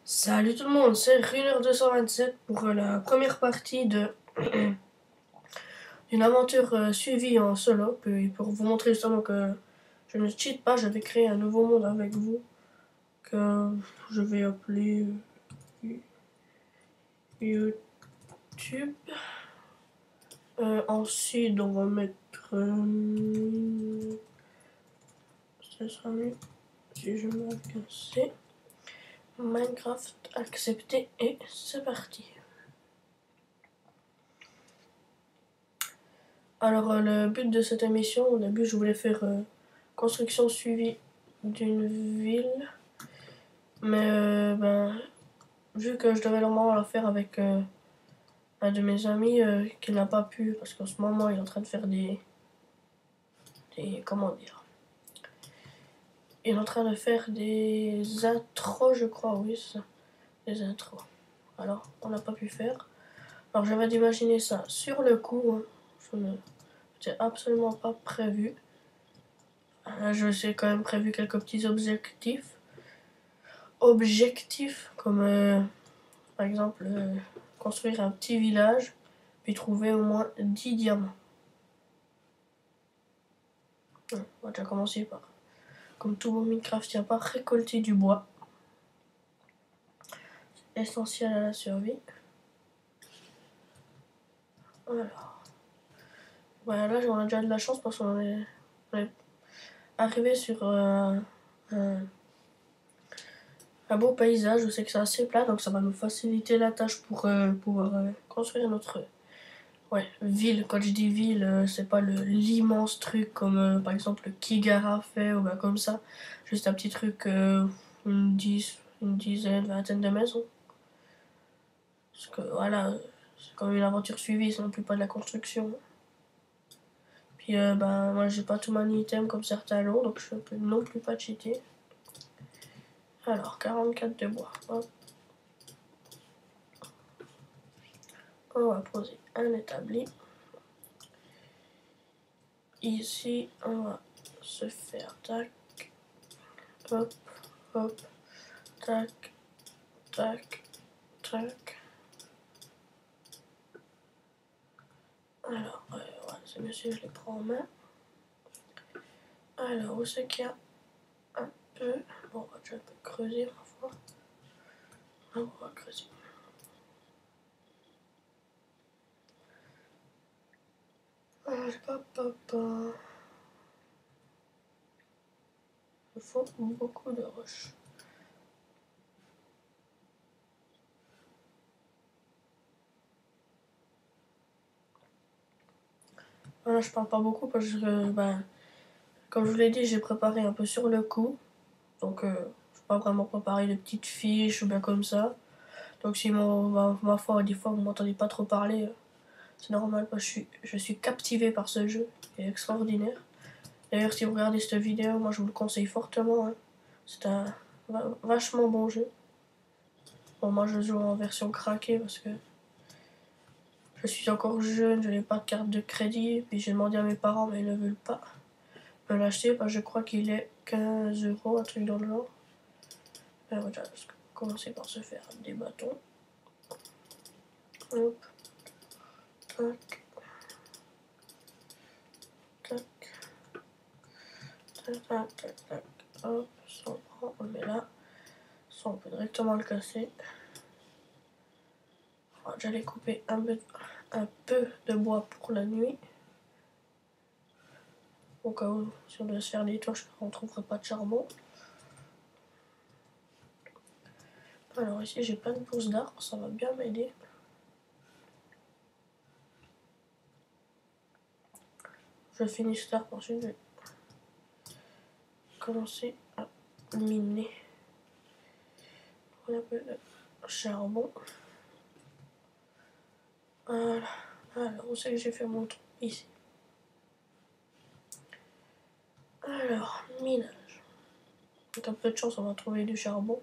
Salut tout le monde, c'est Runner227 pour la première partie de d'une aventure suivie en solo. Puis pour vous montrer justement que je ne cheat pas, je vais créer un nouveau monde avec vous que je vais appeler YouTube. Ensuite, on va mettre ça sera mieux si je me casse. Minecraft accepté et c'est parti. Alors le but de cette émission, au début je voulais faire construction suivie d'une ville, mais vu que je devais normalement la faire avec un de mes amis qui n'a pas pu parce qu'en ce moment il est en train de faire des comment dire, il est en train de faire des intros, je crois, oui c'est ça, des intros. Alors on n'a pas pu faire. Alors j'avais d'imaginer ça sur le coup, hein. Je ne c'était absolument pas prévu. Je sais quand même prévu quelques petits objectifs comme par exemple construire un petit village puis trouver au moins 10 diamants. On va déjà commencer par, comme tout bon Minecraft, pas récolter du bois. C'est essentiel à la survie. Alors, voilà, là on a déjà de la chance parce qu'on est arrivé sur un beau paysage. Je sais que c'est assez plat, donc ça va nous faciliter la tâche pour pouvoir construire notre ville. Quand je dis ville, c'est pas l'immense truc comme par exemple Kigara fait ou bien comme ça. Juste un petit truc, une dizaine, vingtaine de maisons. Parce que voilà, c'est comme une aventure suivie, c'est non plus pas de la construction. Puis moi j'ai pas tout mon item comme certains l'ont, donc je peux non plus pas cheater. Alors 44 de bois. Hop. On va poser un établi. Ici on va se faire tac, hop, hop, tac, tac, tac. Alors, c'est mieux si je les prends en main. Alors, où c'est qu'il y a un peu... Bon, on va déjà un peu creuser, ma foi. On va creuser. Il faut beaucoup de roches. Voilà, je parle pas beaucoup parce que, comme je vous l'ai dit, j'ai préparé un peu sur le coup. Donc, je n'ai pas vraiment préparé de petites fiches ou bien comme ça. Donc, si ma foi, des fois, vous m'entendez pas trop parler, c'est normal parce que je suis captivé par ce jeu. Il est extraordinaire. D'ailleurs, si vous regardez cette vidéo, moi je vous le conseille fortement. Hein. C'est un vachement bon jeu. Bon, moi je joue en version craquée parce que je suis encore jeune, je n'ai pas de carte de crédit. Puis j'ai demandé à mes parents, mais ils ne veulent pas me l'acheter parce que je crois qu'il est 15 €, un truc dans le genre. On va déjà commencer par se faire des bâtons. Hop. Tac. Tac. Tac, tac, tac, tac. Hop, ça on prend, on le met là. Ça on peut directement le casser. J'allais couper un peu de bois pour la nuit. Au cas où, si on doit se faire des torches, on ne trouverait pas de charbon. Alors ici, j'ai plein de pousses d'arbres, ça va bien m'aider. Je finis cet arbre, ensuite je vais commencer à miner. Un peu de charbon. Voilà. Alors, où c'est que j'ai fait mon trou? Ici. Alors, minage. Avec un peu de chance, on va trouver du charbon.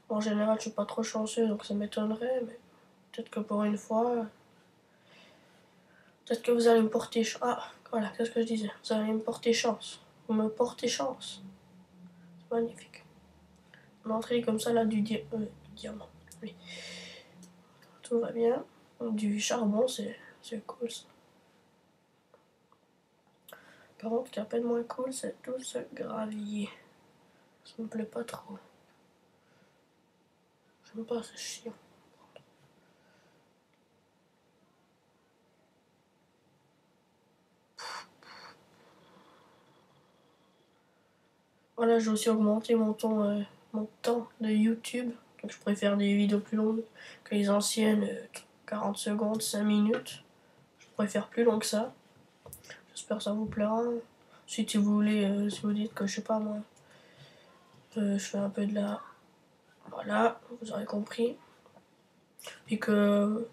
En général, je suis pas trop chanceux, donc ça m'étonnerait, mais peut-être que pour une fois, peut-être que vous allez me porter chance. Ah, voilà, qu'est-ce que je disais? Vous allez me porter chance. Vous me portez chance. C'est magnifique. entrée comme ça là du diamant. Oui. Tout va bien. Du charbon, c'est cool ça. Par contre, ce qui est à peine moins cool, c'est tout ce gravier. Ça me plaît pas trop. J'aime pas, c'est chiant. Voilà, j'ai aussi augmenté mon temps de YouTube. Donc je préfère des vidéos plus longues que les anciennes, 40 secondes, 5 minutes. Je préfère plus long que ça. J'espère que ça vous plaira. Si vous voulez, si vous dites que je sais pas moi, je fais un peu de la... Voilà, vous aurez compris. Puis que vous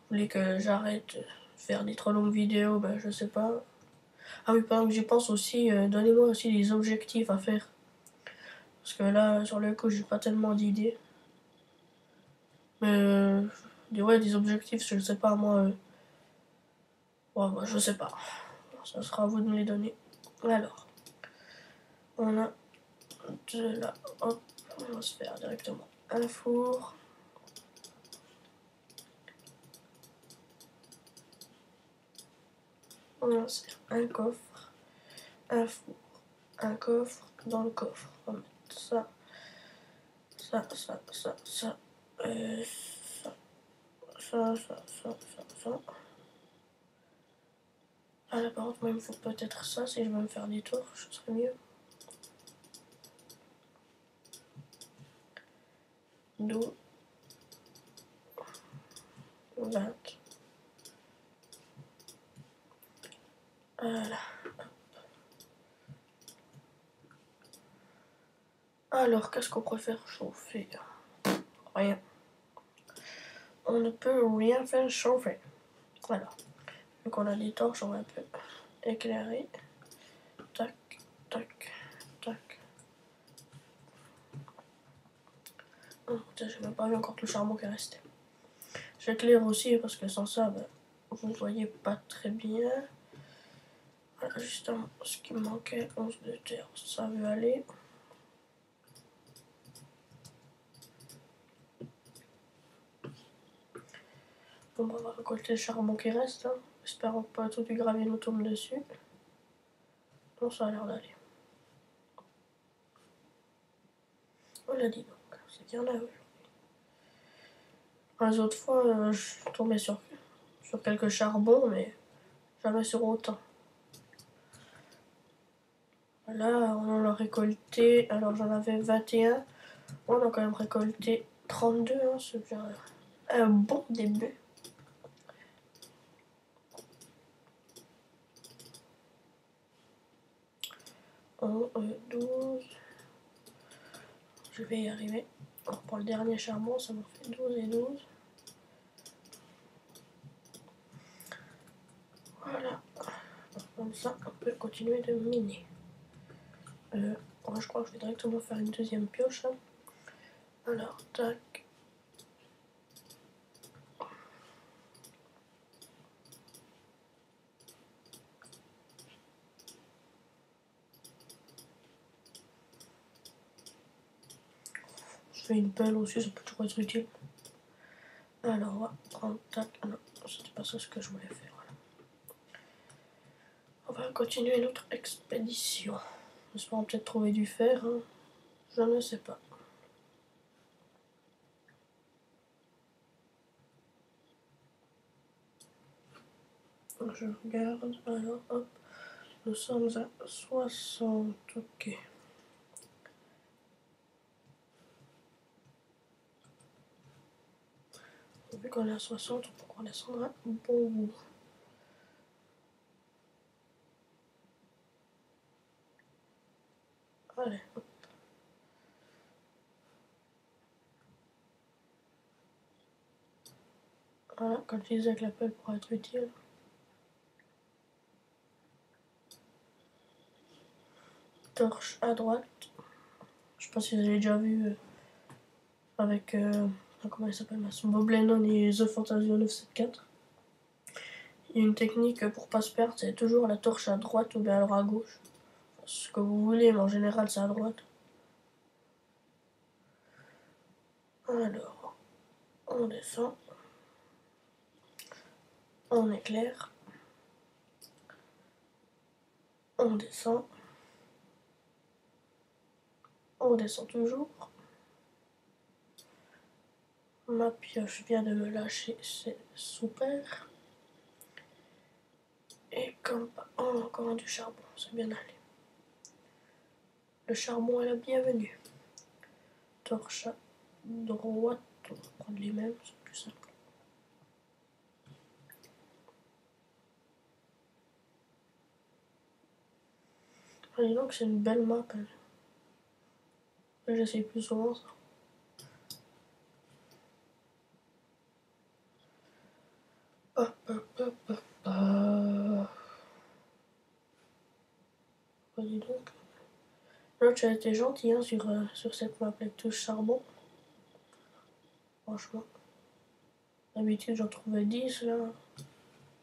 voulez que j'arrête de faire des trop longues vidéos, ben je sais pas. Ah oui, pendant que j'y pense aussi, donnez-moi aussi des objectifs à faire. Parce que là, sur le coup, j'ai pas tellement d'idées. Mais ouais, des objectifs, je sais pas, moi. Ouais, bah, je sais pas. Ça sera à vous de me les donner. Alors, on a de là. Hop, on va se faire directement un four. On va se faire un coffre, un four, un coffre. Dans le coffre, on va mettre ça, ça, ça, ça, ça, ça. Ah là, par contre, moi, il me faut peut-être ça si je veux me faire des tours, ce serait mieux. 12, 20. Voilà. Alors, qu'est-ce qu'on préfère chauffer? Rien. On ne peut rien faire chauffer. Voilà. Vu qu'on a des torches, on va un peu éclairer. Tac, tac, tac. Oh, putain, j'ai même pas vu encore tout le charbon qui est resté. J'éclaire aussi parce que sans ça, ben, vous voyez pas très bien. Voilà, justement, ce qui me manquait, 11 de terre, ça veut aller. Bon, on va récolter le charbon qui reste. Hein. Espérons que pas tout du gravier nous tombe dessus. Bon, ça a l'air d'aller. On l'a dit donc, c'est qu'il y en a aujourd'hui. Les autres fois, je tombais sur quelques charbons, mais jamais sur autant. Là, on en a récolté, alors j'en avais 21. On a quand même récolté 32, hein, c'est déjà un bon début. En 12. Je vais y arriver. On reprend le dernier charbon, ça me fait 12 et 12. Voilà. Comme ça, on peut continuer de miner. Je crois que je vais directement faire une deuxième pioche. Hein. Alors, tac. Je fais une pelle aussi, ça peut toujours être utile. Alors, on va prendre tac. Ah non, c'était pas ça ce que je voulais faire. On va continuer notre expédition. J'espère peut-être trouver du fer. Hein. Je ne sais pas. Je regarde. Alors, hop. Nous sommes à 60. Ok. Vu qu'on est à 60, on peut redescendre un bon bout. Allez, hop. Voilà, comme je disais que la pelle pourra être utile. Torche à droite. Je sais pas si vous avez déjà vu avec comment il s'appelle, Bob Lennon et The Fantasio 974. Il y a une technique pour pas se perdre, c'est toujours la torche à droite ou bien alors à gauche. Ce que vous voulez, mais en général c'est à droite. Alors, on descend. On éclaire. On descend. On descend toujours. Ma pioche vient de me lâcher, c'est super. Et comme pas, oh, encore du charbon, c'est bien allé. Le charbon est la bienvenue. Torche à droite, on va prendre les mêmes, c'est plus simple. Ah, dis donc, c'est une belle map. Hein. J'essaye plus souvent ça. Hop, hop, hop, hop, hop. Oh, dis donc. L'autre, j'ai été gentil hein, sur cette map avec tout ce charbon. Franchement. D'habitude, j'en trouvais 10 là.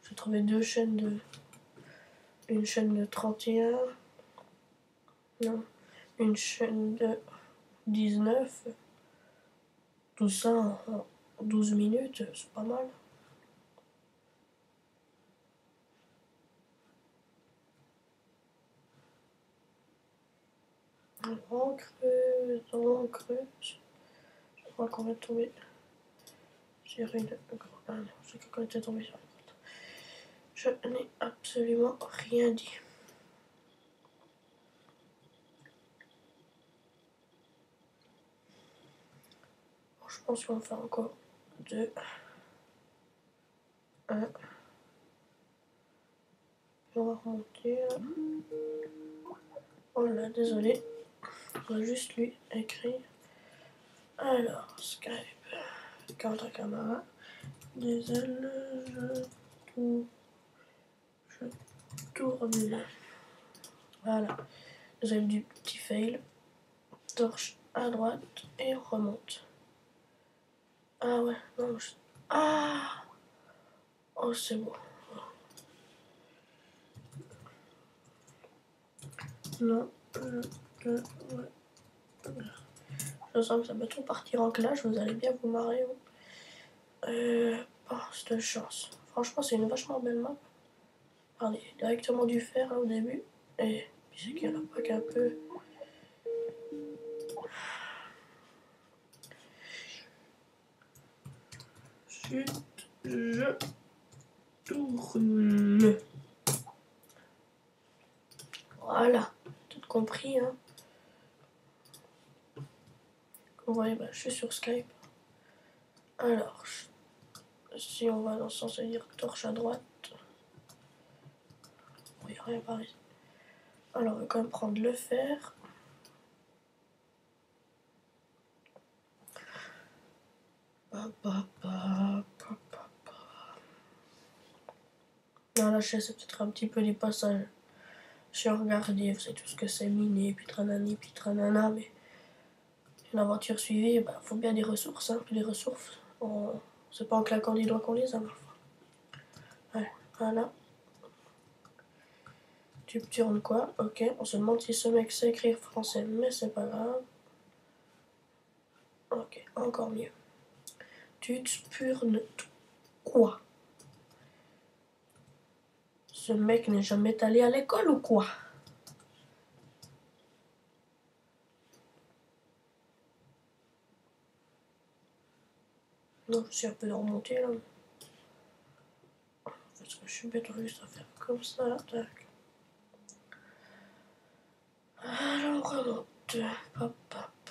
J'ai trouvé deux chaînes de. Une chaîne de 31. Non. Une chaîne de 19. Tout ça en 12 minutes, c'est pas mal. On creuse, on creuse. Je crois qu'on va tomber sur une. Ah non, c'est qu'on était tombé sur une grotte. Je n'ai absolument rien dit. Bon, je pense qu'on va faire encore 2, 1. On va remonter là. Oh là, désolé. On va juste lui écrire. Alors, Skype. Carte à caméra. Désolé, je tourne. Voilà. Vous avez du petit fail. Torche à droite et on remonte. Ah ouais, non, je... Ah. Oh, c'est bon. Non, je sens que ça va tout partir en clash, vous allez bien vous marrer. Oh, c'est de chance. Franchement, c'est une vachement belle map. Regardez, directement du fer là, au début. Et puis c'est qu'il n'y en a pas qu'un peu. Chut, je tourne. Voilà, tout compris, hein. Vous voyez, bah, je suis sur Skype. Alors, si on va dans ce sens, ça veut dire torche à droite. Il n'y a rien par ici. Alors, on va quand même prendre le fer. Non, la chaise, c'est peut-être un petit peu des passages. Je suis regardé, vous savez tout ce que c'est miné, puis tranani, puis tranana, mais une aventure suivie, bah, faut bien des ressources, hein. Puis les ressources, c'est pas en claquant des doigts qu'on les a, parfois. Ouais, voilà. Tu tournes quoi? Ok, on se demande si ce mec sait écrire français, mais c'est pas grave. Ok, encore mieux. Tu spurnes quoi? Ce mec n'est jamais allé à l'école ou quoi? Non, je suis un peu remonté là. Parce que je suis bête, juste à faire comme ça, tac. Alors on remonte. Hop, hop.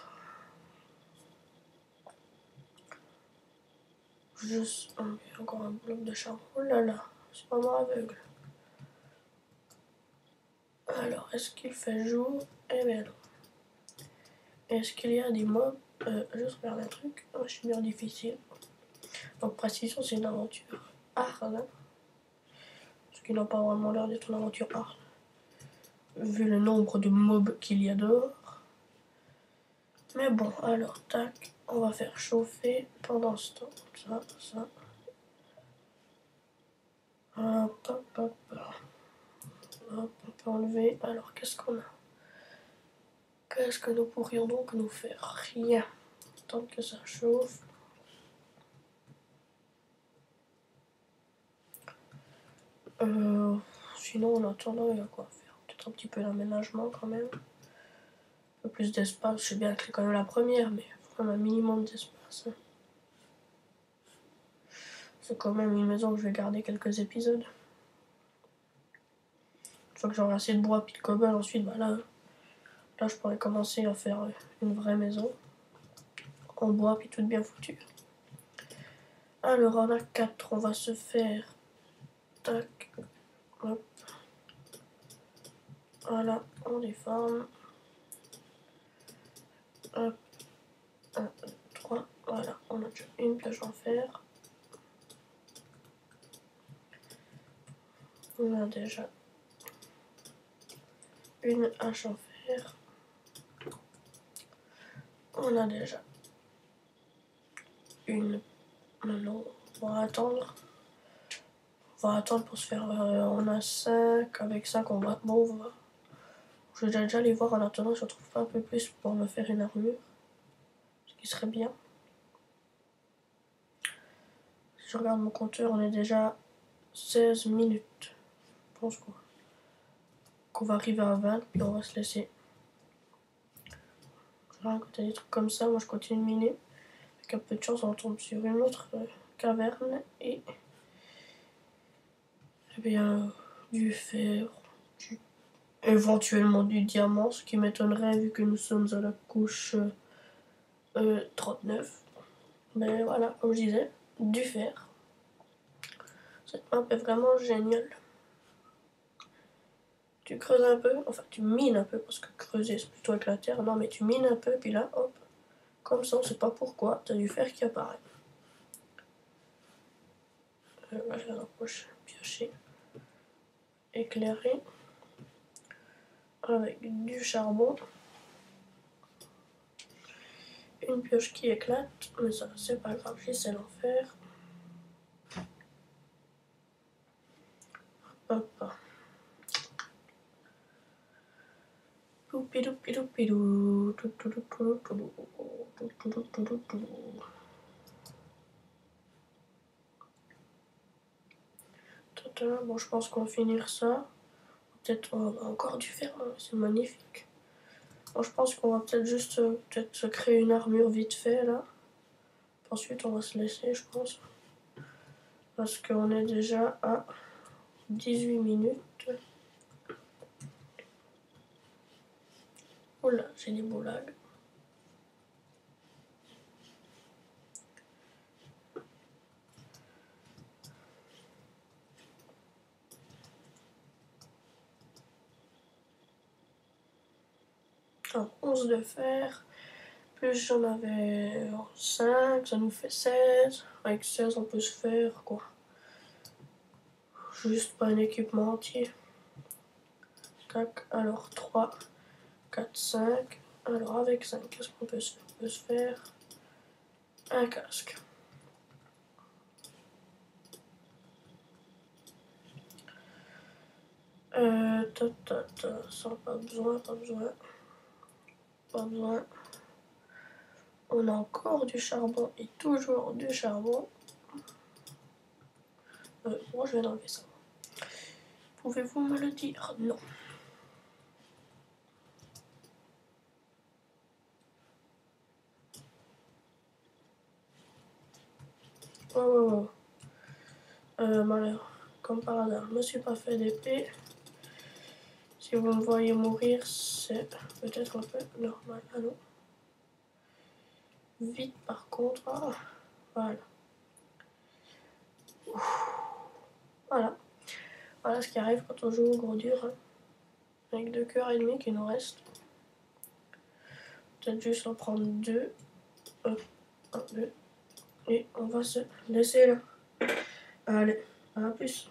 Juste encore un bloc de charbon. Oh là là, c'est pas moi aveugle. Alors, est-ce qu'il fait jour? Eh bien non. Est-ce qu'il y a des mobs? Juste regarde un truc. Oh, je suis bien difficile. Donc, précision, c'est une aventure hard. Ce qui n'a pas vraiment l'air d'être une aventure hard. Vu le nombre de mobs qu'il y a dehors. Mais bon, alors, tac. On va faire chauffer pendant ce temps. Ça. Hop, hop, hop. Hop, on peut enlever. Alors, qu'est-ce qu'on a? Qu'est-ce que nous pourrions donc nous faire? Rien. Attendre que ça chauffe. Sinon, en attendant, il y a quoi faire. Peut-être un petit peu d'aménagement quand même. Un peu plus d'espace. Je sais bien que c'est quand même la première, mais il faut quand même un minimum d'espace. C'est quand même une maison que je vais garder quelques épisodes. Une fois que j'aurai assez de bois puis de cobble, ensuite, bah là, je pourrais commencer à faire une vraie maison. En bois puis toute bien foutue. Alors, on a 4. On va se faire... Tac. Hop. Voilà, on déforme. Hop. 1, 2, 3. Voilà, on a déjà une plage en fer. On a déjà une hache en fer. On a déjà une... Maintenant, on va attendre. On va attendre pour se faire... on a 5. Avec 5, on va... Bon, on va... Je vais déjà les voir en attendant si on trouve pas un peu plus pour me faire une armure. Ce qui serait bien. Si je regarde mon compteur, on est déjà 16 minutes. Je pense qu'on va arriver à 20, puis on va se laisser. Quand il y a des trucs comme ça, moi je continue de miner. Avec un peu de chance, on tombe sur une autre caverne et bien du fer, éventuellement du diamant, ce qui m'étonnerait vu que nous sommes à la couche 39. Mais voilà, comme je disais, du fer. Cette map est vraiment géniale. Tu creuses un peu, enfin tu mines un peu, parce que creuser c'est plutôt avec la terre. Non mais tu mines un peu, puis là, hop, comme ça, on sait pas pourquoi, t'as du fer qui apparaît. Là, je l'approche, piocher, éclairer, avec du charbon. Une pioche qui éclate, mais ça c'est pas grave, j'essaie d'en faire. Hop. Bon, je pense qu'on va finir ça. Peut-être encore du fer, c'est magnifique. Bon, je pense qu'on va peut-être juste peut-être se créer une armure vite fait là. Ensuite, on va se laisser, je pense. Parce qu'on est déjà à 18 minutes. Oula, j'ai des boulags. Alors, 11 de fer. Plus j'en avais 5, ça nous fait 16. Avec 16, on peut se faire quoi? Juste pas un équipement entier. Tac, alors 3, 4, 5. Alors avec 5, qu'est-ce qu'on peut se faire? On peut se faire un casque. Ça pas besoin, pas besoin. Pas besoin. On a encore du charbon et toujours du charbon. Moi je vais enlever ça. Pouvez-vous me le dire? Non. Oh. Malheur. Comme par hasard, je me suis pas fait d'épée. Si vous me voyez mourir, c'est peut-être un peu normal. Ah non. Vite par contre. Ah, voilà. Voilà. Voilà ce qui arrive quand on joue au gros dur. Hein. Avec 2 cœurs et demi qui nous restent. Peut-être juste en prendre 2. 1, 2. Et on va se laisser là. Allez, à plus.